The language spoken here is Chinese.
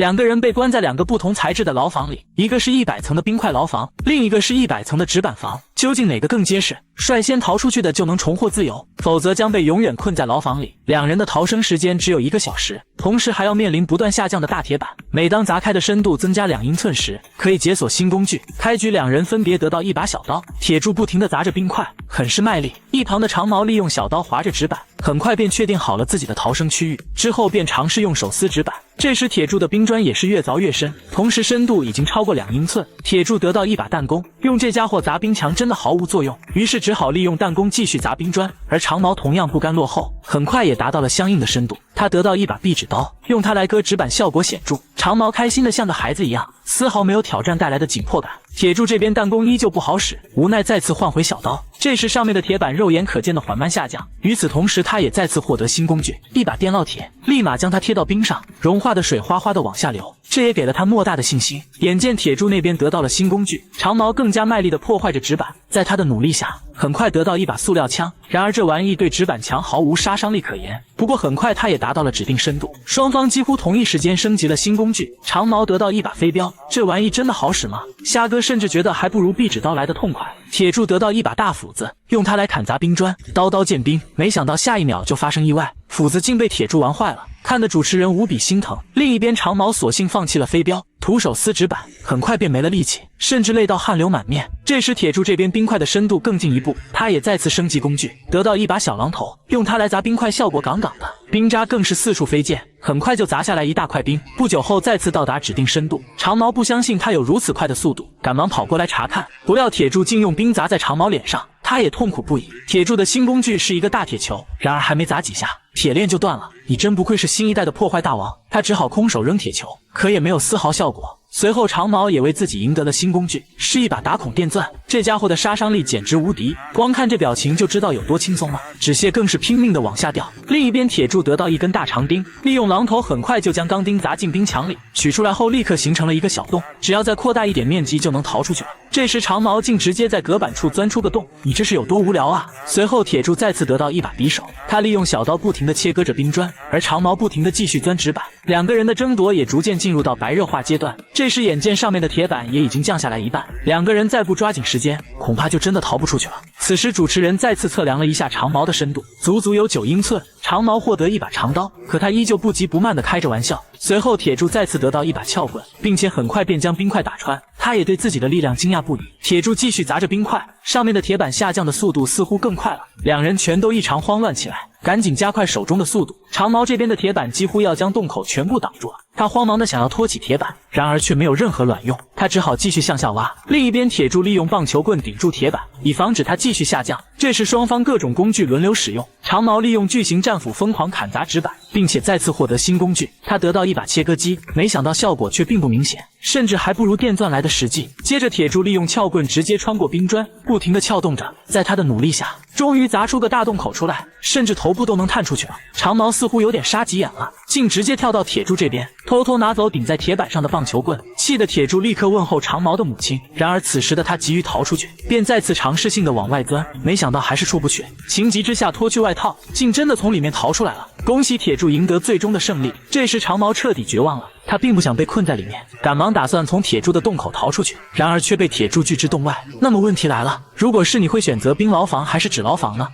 两个人被关在两个不同材质的牢房里，一个是100层的冰块牢房，另一个是100层的纸板房。究竟哪个更结实？率先逃出去的就能重获自由，否则将被永远困在牢房里。两人的逃生时间只有1个小时，同时还要面临不断下降的大铁板。每当砸开的深度增加2英寸时，可以解锁新工具。开局两人分别得到一把小刀，铁柱不停地砸着冰块，很是卖力。一旁的长毛利用小刀划着纸板，很快便确定好了自己的逃生区域，之后便尝试用手撕纸板。这时铁柱的冰砖也是越凿越深，同时深度已经超过2英寸。铁柱得到一把弹弓，用这家伙砸冰墙真的毫无作用，于是只好利用弹弓继续砸冰砖。而长毛同样不甘落后，很快也达到了相应的深度。他得到一把壁纸刀，用它来割纸板效果显著。长毛开心的像个孩子一样，丝毫没有挑战带来的紧迫感。铁柱这边弹弓依旧不好使，无奈再次换回小刀。这时上面的铁板肉眼可见的缓慢下降，与此同时他也再次获得新工具，一把电烙铁，立马将它贴到冰上，融化的水哗哗的往下流，这也给了他莫大的信心。眼见铁柱那边得到了新工具，长毛更加卖力的破坏着纸板，在他的努力下，很快得到一把塑料枪。然而这玩意对纸板墙毫无杀伤力可言，不过很快他也达到了指定深度。双方几乎同一时间升级了新工具，长毛得到一把飞镖，这玩意真的好使吗？虾哥甚至觉得还不如壁纸刀来的痛快。铁柱得到一把大斧子，用它来砍砸冰砖，刀刀见冰，没想到下一秒就发生意外，斧子竟被铁柱玩坏了，看得主持人无比心疼。另一边长毛索性放弃了飞镖，徒手撕纸板，很快便没了力气，甚至累到汗流满面。这时铁柱这边冰块的深度更进一步，他也再次升级工具，得到一把小榔头，用它来砸冰块效果杠杠的，冰渣更是四处飞溅，很快就砸下来一大块冰。不久后再次到达指定深度，长毛不相信他有如此快的速度，赶忙跑过来查看，不料铁柱竟用冰砸在长毛脸上，他也痛苦不已。铁柱的新工具是一个大铁球，然而还没砸几下，铁链就断了。你真不愧是新一代的破坏大王，他只好空手扔铁球，可也没有丝毫效果。随后长毛也为自己赢得了新工具，是一把打孔电钻，这家伙的杀伤力简直无敌，光看这表情就知道有多轻松了。纸屑更是拼命的往下掉。另一边铁柱得到一根大长钉，利用榔头很快就将钢钉砸进冰墙里，取出来后立刻形成了一个小洞，只要再扩大一点面积就能逃出去了。这时长毛竟直接在隔板处钻出个洞，你这是有多无聊啊？随后铁柱再次得到一把匕首，他利用小刀不停地切割着冰砖，而长毛不停地继续钻纸板，两个人的争夺也逐渐进入到白热化阶段。这时眼见上面的铁板也已经降下来一半，两个人再不抓紧时间，恐怕就真的逃不出去了。此时主持人再次测量了一下长毛的深度，足足有9英寸。长毛获得一把长刀，可他依旧不急不慢地开着玩笑。随后铁柱再次得到一把撬棍，并且很快便将冰块打穿，他也对自己的力量惊讶不已。铁柱继续砸着冰块，上面的铁板下降的速度似乎更快了，两人全都异常慌乱起来，赶紧加快手中的速度。长毛这边的铁板几乎要将洞口全部挡住了，他慌忙的想要托起铁板，然而却没有任何卵用，他只好继续向下挖。另一边铁柱利用棒球棍顶住铁板，以防止它继续下降。这时双方各种工具轮流使用，长毛利用巨型战斧疯狂砍砸纸板，并且再次获得新工具，他得到一把切割机，没想到效果却并不明显，甚至还不如电钻来的实际。接着铁柱利用撬棍直接穿过冰砖，不停地撬动着，在他的努力下，终于砸出个大洞口出来，甚至头部都能探出去了。长毛似乎有点杀急眼了，竟直接跳到铁柱这边，偷偷拿走顶在铁板上的棒球棍，气得铁柱立刻问候长毛的母亲。然而此时的他急于逃出去，便再次尝试性的往外钻，没想到还是出不去，情急之下脱去外套，竟真的从里面逃出来了。恭喜铁柱赢得最终的胜利。这时长毛彻底绝望了，他并不想被困在里面，赶忙打算从铁柱的洞口逃出去，然而却被铁柱拒之洞外。那么问题来了，如果是你会选择冰牢房还是纸牢房呢？